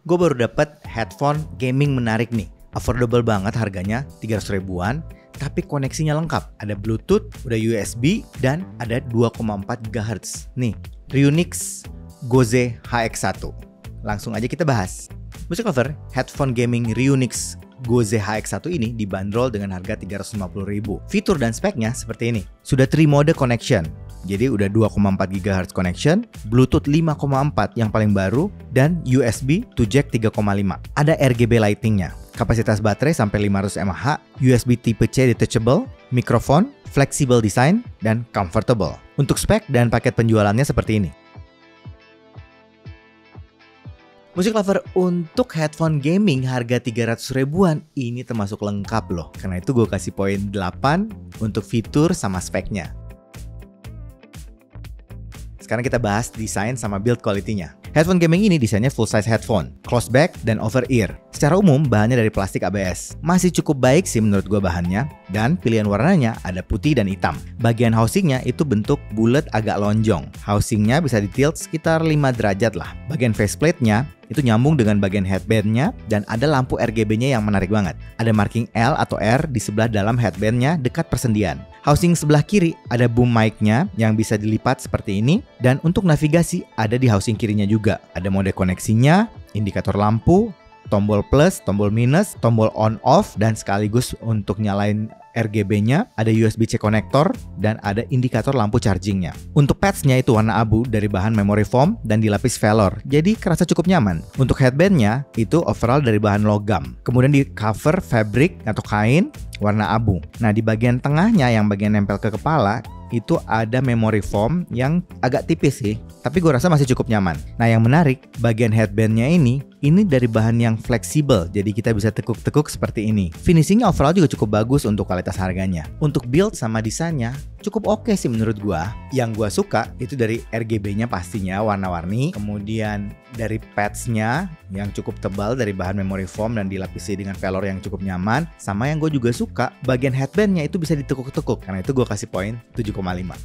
gue baru dapet headphone gaming menarik nih. Affordable banget harganya, 300 ribuan. Tapi koneksinya lengkap. Ada Bluetooth, udah USB, dan ada 2,4 GHz. Nih, Ryunix Goze HX1. Langsung aja kita bahas. Music Lover, headphone gaming Ryunix Goze HX1 ini dibanderol dengan harga 350.000. Fitur dan speknya seperti ini. Sudah 3 mode connection. Jadi udah 2,4 GHz connection, Bluetooth 5,4 yang paling baru, dan USB to jack 3,5. Ada RGB lightingnya. Kapasitas baterai sampai 500 mAh, USB tipe C detachable, mikrofon, flexible design, dan comfortable. Untuk spek dan paket penjualannya seperti ini. Music Lover, untuk headphone gaming harga 300 ribuan ini termasuk lengkap loh. Karena itu gue kasih poin 8 untuk fitur sama speknya. Sekarang kita bahas desain sama build quality-nya. Headphone gaming ini desainnya full size headphone, close back, dan over ear. Secara umum bahannya dari plastik ABS. Masih cukup baik sih menurut gue bahannya. Dan pilihan warnanya ada putih dan hitam. Bagian housingnya itu bentuk bulat agak lonjong. Housingnya bisa ditilt sekitar 5 derajat lah. Bagian faceplate-nya itu nyambung dengan bagian headband-nya dan ada lampu RGB-nya yang menarik banget. Ada marking L atau R di sebelah dalam headband-nya dekat persendian. Housing sebelah kiri ada boom mic-nya yang bisa dilipat seperti ini, dan untuk navigasi ada di housing kirinya juga. Ada mode koneksinya, indikator lampu, tombol plus, tombol minus, tombol on off, dan sekaligus untuk nyalain RGB-nya, ada USB-C konektor, dan ada indikator lampu charging-nya. Untuk pads-nya itu warna abu dari bahan memory foam dan dilapis velor, jadi kerasa cukup nyaman. Untuk headband-nya itu overall dari bahan logam, kemudian di cover fabric atau kain warna abu. Nah, di bagian tengahnya yang bagian nempel ke kepala itu ada memory foam yang agak tipis sih, tapi gue rasa masih cukup nyaman. Nah, yang menarik, bagian headband-nya ini dari bahan yang fleksibel, jadi kita bisa tekuk-tekuk seperti ini. Finishingnya overall juga cukup bagus untuk kualitas harganya. Untuk build sama desainnya cukup oke sih menurut gua. Yang gua suka itu dari RGB-nya pastinya warna-warni, kemudian dari pads-nya yang cukup tebal dari bahan memory foam dan dilapisi dengan velor yang cukup nyaman. Sama yang gue juga suka, bagian headband-nya itu bisa ditekuk-tekuk. Karena itu gue kasih poin 7,5.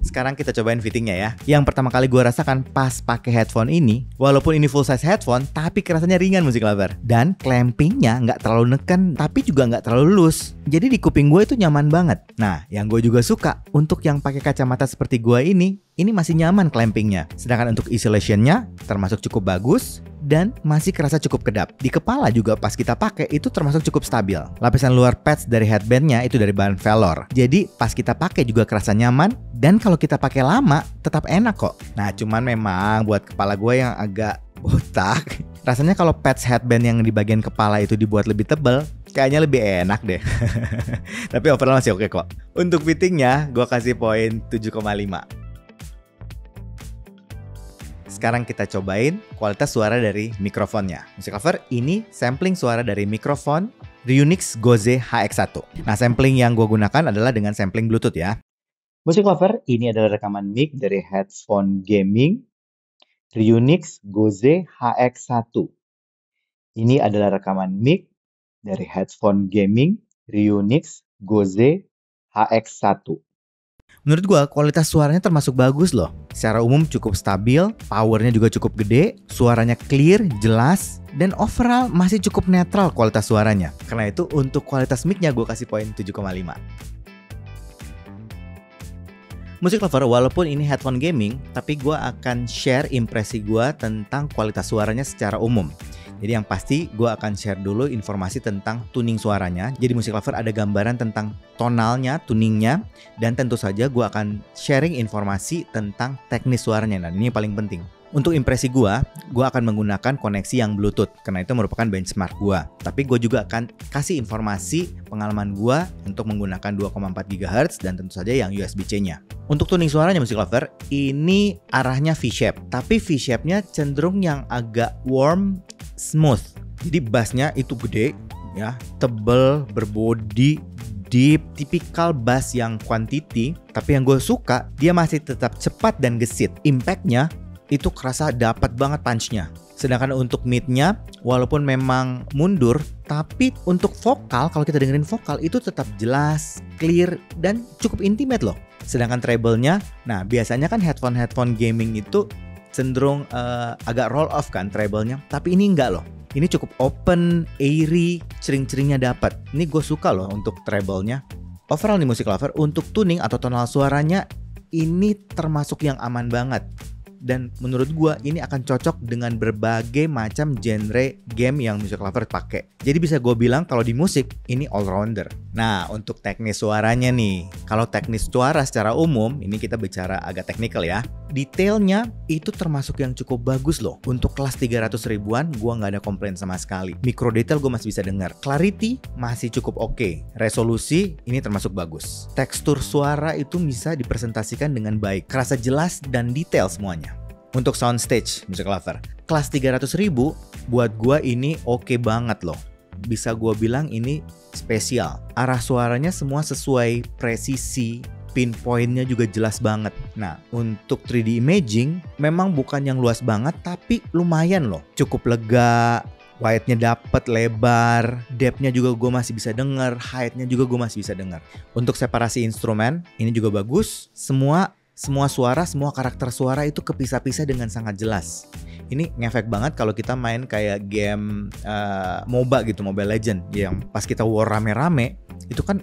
Sekarang kita cobain fittingnya ya. Yang pertama kali gue rasakan pas pakai headphone ini, walaupun ini full size headphone, tapi kerasanya ringan Music Lover. Dan clampingnya nggak terlalu neken, tapi juga nggak terlalu loose. Jadi di kuping gue itu nyaman banget. Nah, yang gue juga suka, untuk yang pakai kacamata seperti gue ini masih nyaman clampingnya. Sedangkan untuk isolationnya termasuk cukup bagus, dan masih kerasa cukup kedap. Di kepala juga pas kita pakai itu termasuk cukup stabil. Lapisan luar pads dari headbandnya itu dari bahan velor. Jadi pas kita pakai juga kerasa nyaman, dan kalau kita pakai lama tetap enak kok. Nah, cuman memang buat kepala gue yang agak botak, rasanya kalau pads headband yang di bagian kepala itu dibuat lebih tebal, kayaknya lebih enak deh. Tapi overall masih oke kok. Untuk fittingnya gue kasih poin 7,5. Sekarang kita cobain kualitas suara dari mikrofonnya. Music Lover, ini sampling suara dari mikrofon Ryunix Goze HX1. Nah, sampling yang gue gunakan adalah dengan sampling Bluetooth ya. Music Lover, ini adalah rekaman mic dari headphone gaming Ryunix Goze HX1. Ini adalah rekaman mic dari headphone gaming Ryunix Goze HX1. Menurut gue kualitas suaranya termasuk bagus loh. Secara umum cukup stabil, powernya juga cukup gede, suaranya clear, jelas, dan overall masih cukup netral kualitas suaranya. Karena itu untuk kualitas mic-nya gue kasih poin 7,5. Music Lover, walaupun ini headphone gaming, tapi gue akan share impresi gue tentang kualitas suaranya secara umum. Jadi yang pasti gue akan share dulu informasi tentang tuning suaranya. Jadi Music Lover ada gambaran tentang tonalnya, tuningnya, dan tentu saja gue akan sharing informasi tentang teknis suaranya. Dan ini yang paling penting. Untuk impresi gue akan menggunakan koneksi yang Bluetooth karena itu merupakan benchmark gue. Tapi gue juga akan kasih informasi pengalaman gue untuk menggunakan 2,4 GHz dan tentu saja yang USB-C-nya. Untuk tuning suaranya Music Lover, ini arahnya V-shape. Tapi V-shape-nya cenderung yang agak warm, smooth. Jadi bassnya itu gede, ya, tebel, berbodi, deep, tipikal bass yang quantity. Tapi yang gue suka, dia masih tetap cepat dan gesit. Impact-nya itu kerasa dapat banget punch-nya. Sedangkan untuk mid-nya, walaupun memang mundur, tapi untuk vokal, kalau kita dengerin vokal itu tetap jelas, clear, dan cukup intimate loh. Sedangkan treble-nya, nah biasanya kan headphone gaming itu cenderung agak roll off kan treble-nya, tapi ini enggak loh. Ini cukup open, airy, cering-ceringnya dapat. Ini gue suka loh untuk treble-nya. Overall nih Music Lover, untuk tuning atau tonal suaranya ini termasuk yang aman banget. Dan menurut gua ini akan cocok dengan berbagai macam genre game yang Music Lover pakai. Jadi bisa gua bilang kalau di musik ini all rounder. Nah, untuk teknis suaranya nih. Kalau teknis suara secara umum, ini kita bicara agak teknikal ya. Detailnya itu termasuk yang cukup bagus loh. Untuk kelas 300 ribuan gua nggak ada komplain sama sekali. Micro detail gua masih bisa dengar. Clarity masih cukup oke. Resolusi ini termasuk bagus. Tekstur suara itu bisa dipresentasikan dengan baik. Kerasa jelas dan detail semuanya. Untuk soundstage Music Lover, kelas 300 ribu buat gua ini oke banget loh. Bisa gua bilang ini spesial. Arah suaranya semua sesuai presisi, pinpointnya juga jelas banget. Nah, untuk 3D imaging memang bukan yang luas banget, tapi lumayan loh. Cukup lega, wide-nya dapet, lebar, depth-nya juga gue masih bisa denger, height-nya juga gue masih bisa denger. Untuk separasi instrumen, ini juga bagus. Semua suara, semua karakter suara itu kepisah-pisah dengan sangat jelas. Ini ngefek banget kalau kita main kayak game MOBA gitu, Mobile Legend, yang pas kita war rame-rame, itu kan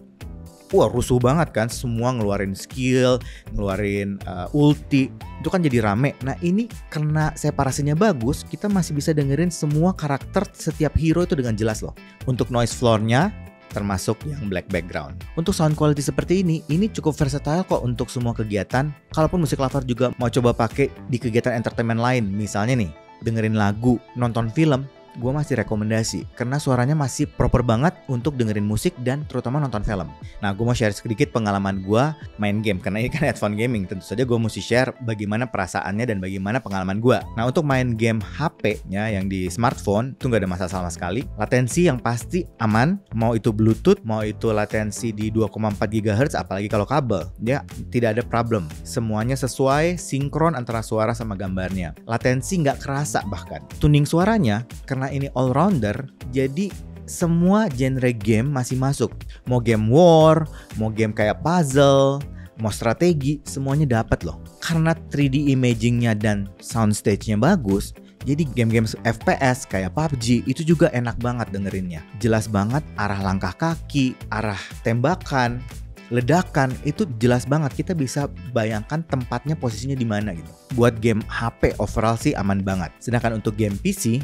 rusuh banget kan, semua ngeluarin skill, ngeluarin ulti, itu kan jadi rame. Nah ini karena separasinya bagus, kita masih bisa dengerin semua karakter setiap hero itu dengan jelas loh. Untuk noise floor-nya termasuk yang black background. Untuk sound quality seperti ini cukup versatile kok untuk semua kegiatan. Kalaupun Music Lover juga mau coba pakai di kegiatan entertainment lain, misalnya nih, dengerin lagu, nonton film, gue masih rekomendasi karena suaranya masih proper banget untuk dengerin musik dan terutama nonton film. Nah, gue mau share sedikit pengalaman gue main game karena ini kan headphone gaming. Tentu saja gue mesti share bagaimana perasaannya dan bagaimana pengalaman gue. Nah, untuk main game HP-nya yang di smartphone itu nggak ada masalah sama sekali. Latensi yang pasti aman, mau itu Bluetooth, mau itu latensi di 2,4 GHz, apalagi kalau kabel, ya tidak ada problem. Semuanya sesuai, sinkron antara suara sama gambarnya. Latensi nggak kerasa bahkan. Tuning suaranya karena ini all rounder, jadi semua genre game masih masuk. Mau game war, mau game kayak puzzle, mau strategi, semuanya dapat loh. Karena 3D imagingnya dan soundstage-nya bagus, jadi game-game FPS kayak PUBG itu juga enak banget dengerinnya. Jelas banget arah langkah kaki, arah tembakan, ledakan itu jelas banget. Kita bisa bayangkan tempatnya, posisinya di mana gitu. Buat game HP overall sih aman banget. Sedangkan untuk game PC,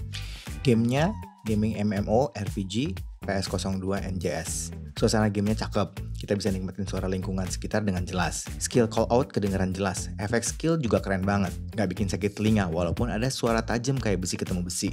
gamenya gaming MMO, RPG, PS02 NJS. Suasana gamenya cakep, kita bisa nikmatin suara lingkungan sekitar dengan jelas. Skill call out kedengaran jelas, efek skill juga keren banget, gak bikin sakit telinga walaupun ada suara tajam kayak besi ketemu besi.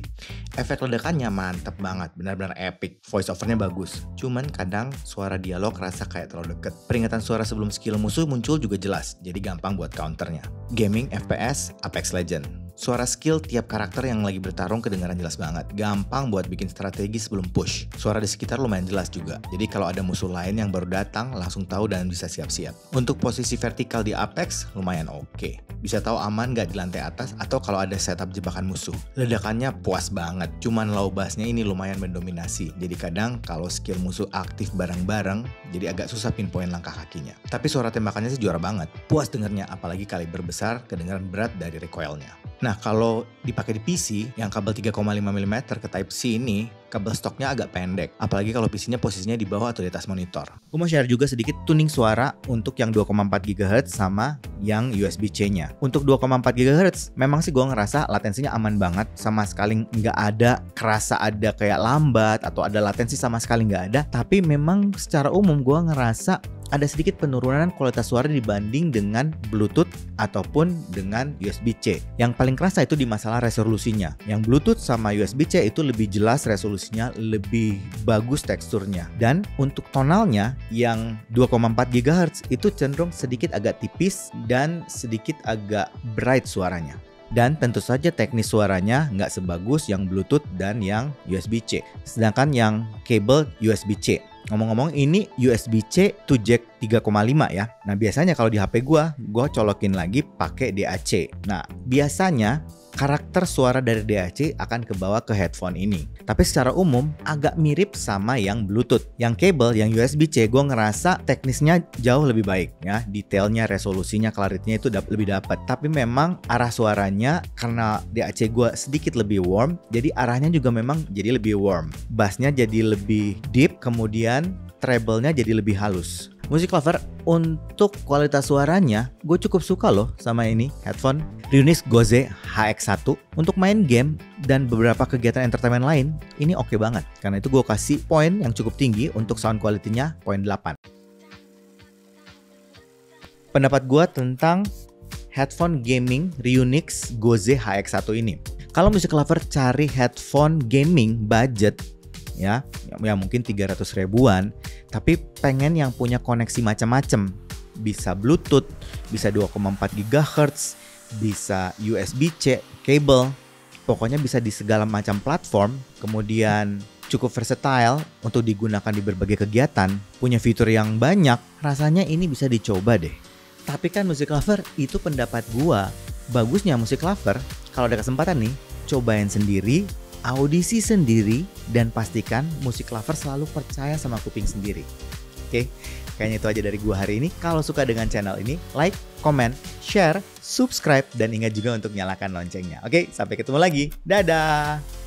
Efek ledakannya mantep banget, benar-benar epic. Voice overnya bagus, cuman kadang suara dialog rasa kayak terlalu deket. Peringatan suara sebelum skill musuh muncul juga jelas, jadi gampang buat counternya. Gaming FPS Apex Legends. Suara skill tiap karakter yang lagi bertarung kedengaran jelas banget. Gampang buat bikin strategi sebelum push. Suara di sekitar lumayan jelas juga. Jadi kalau ada musuh lain yang baru datang, langsung tahu dan bisa siap-siap. Untuk posisi vertikal di Apex, lumayan oke. Bisa tahu aman gak di lantai atas atau kalau ada setup jebakan musuh. Ledakannya puas banget. Cuman low bassnya ini lumayan mendominasi. Jadi kadang kalau skill musuh aktif bareng-bareng, jadi agak susah pinpoint langkah kakinya. Tapi suara tembakannya sih juara banget. Puas dengernya, apalagi kaliber besar, kedengaran berat dari recoilnya. Nah, kalau dipakai di PC yang kabel 3,5 mm ke Type-C ini, kabel stoknya agak pendek. Apalagi kalau PC-nya posisinya di bawah atau di atas monitor. Gue mau share juga sedikit tuning suara untuk yang 2,4 GHz sama yang USB-C-nya. Untuk 2,4 GHz, memang sih gue ngerasa latensinya aman banget. Sama sekali nggak ada kerasa ada kayak lambat atau ada latensi sama sekali nggak ada. Tapi memang secara umum gue ngerasa ada sedikit penurunan kualitas suara dibanding dengan Bluetooth ataupun dengan USB-C. Yang paling kerasa itu di masalah resolusinya. Yang Bluetooth sama USB-C itu lebih jelas resolusinya, lebih bagus teksturnya. Dan untuk tonalnya yang 2,4 GHz itu cenderung sedikit agak tipis dan sedikit agak bright suaranya. Dan tentu saja teknis suaranya nggak sebagus yang Bluetooth dan yang USB-C. Sedangkan yang kabel USB-C. Ngomong-ngomong ini USB-C to jack 3,5 ya. Nah biasanya kalau di HP gue colokin lagi pakai DAC. Nah biasanya karakter suara dari DAC akan kebawa ke headphone ini. Tapi secara umum agak mirip sama yang Bluetooth. Yang kabel, yang USB-C, gue ngerasa teknisnya jauh lebih baik ya. Detailnya, resolusinya, clarity-nya itu lebih dapat. Tapi memang arah suaranya karena DAC gue sedikit lebih warm, jadi arahnya juga memang jadi lebih warm. Bassnya jadi lebih deep, kemudian treble-nya jadi lebih halus. Music Lover, untuk kualitas suaranya, gue cukup suka loh sama ini headphone Reunix Goze HX1. Untuk main game dan beberapa kegiatan entertainment lain, ini oke banget. Karena itu gue kasih poin yang cukup tinggi untuk sound quality-nya, poin 8. Pendapat gue tentang headphone gaming Reunix Goze HX1 ini. Kalau Music Lover cari headphone gaming budget, ya mungkin 300 ribuan, tapi pengen yang punya koneksi macam-macam, bisa Bluetooth, bisa 2,4 GHz, bisa USB-C, kabel, pokoknya bisa di segala macam platform, kemudian cukup versatile untuk digunakan di berbagai kegiatan, punya fitur yang banyak, rasanya ini bisa dicoba deh. Tapi kan Music Lover, itu pendapat gua. Bagusnya Music Lover, kalau ada kesempatan nih, cobain sendiri, audisi sendiri, dan pastikan Music Lover selalu percaya sama kuping sendiri. Oke, kayaknya itu aja dari gua hari ini. Kalau suka dengan channel ini, like, comment, share, subscribe, dan ingat juga untuk nyalakan loncengnya. Oke, sampai ketemu lagi. Dadah!